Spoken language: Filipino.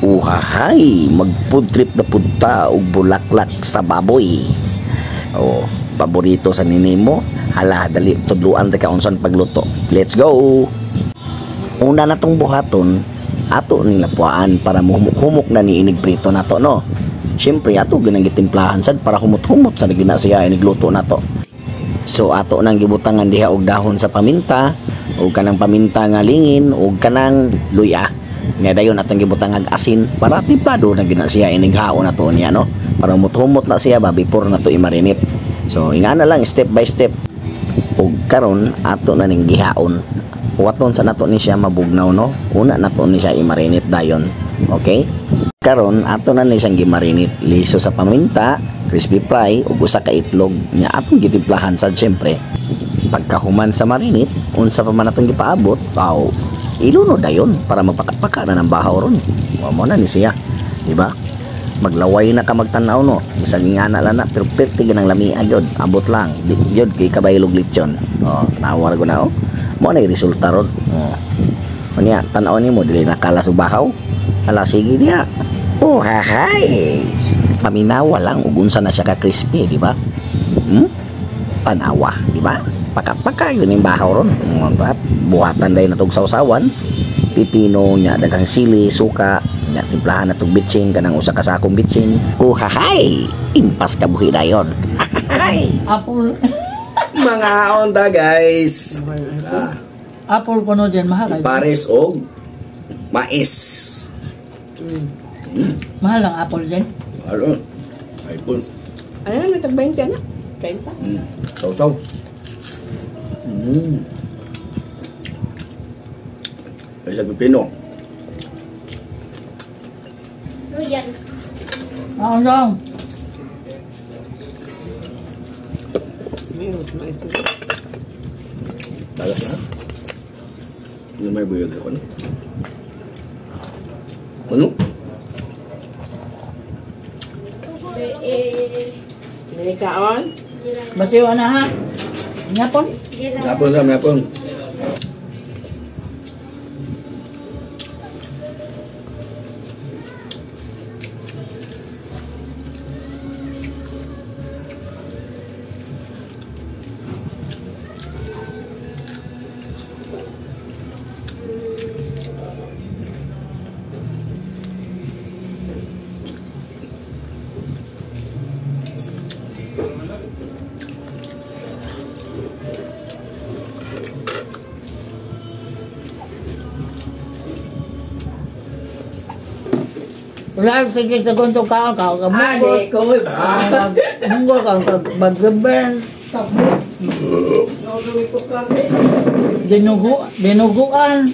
Uhahay, mag-food trip na punta og bulaklak sa baboy. Oh, paborito sa nini mo. Hala, dali tudluan ta ka unsan pagluto. Let's go. Una na tong buhaton, ato nila puaan para humuk-humuk na ni inig prito nato, no. Syempre ato ginang gitimplahan sad para humot-humot sa gina siya inigluto nato. So ato nang gibutangan diha og dahon sa paminta, og kanang paminta nga lingin, og kanang luya. Nga dayon atong gibutang asin para timplado na gina siya inighaon nato niya, no. Para humot-humot na siya ba before nato i-marinate. So ingana lang step by step. Og karon ato na ning gihaon. Waton sa nato ni siya mabugnaw, no. Una nato ni siya i-marinate dayon. Okay? Karon ato na ni siyang gi-marinate liso sa paminta, crispy fry ug usa ka itlog nya atong gitimplahan sad syempre. Pagkahuman sa marinate, unsa pa man atong gipaabot, iluno dayon para mapakapaka na ng bahaw ron. Mo na ni siya, di ba? Maglaway na ka magtanaw, no. Bisag ingana lang na pero perti ganang lamia jud. Abot lang. Jud kay kabaylog lechon. Nawar ko na mo na resulta ron. Unya tan-aw nimo dili nakalas og bahaw. Ala sige diha. Hahay. Paminawa lang ug unsa na siya ka crispy, di ba? Tanawa, di ba? Paka-paka yun yung bahaw ron. Buhatan dahil natog sausawan, pipino nya, daghang sili, suka nya, timplahan na tog bitsin kanang usa ka sakong bitsin. Hahay. Impas ka buhi dayon. Hahay. Apple. Mga onda guys. Apple ko no dyan, mahal. Pares og mais. Mahal ang apple dyan. Ano? iPhone. Ano na, nag-20 na? 30? Sausaw. Ay sa pipino. Ano lang? Talas na. Ano may buyag ako na? Ano? May kaon? Basiwa na ha? Ngapon? Napon. Wala, sige sa guntong ka munggo. Ko ba? Munggo ka baggaben. Dinuguan.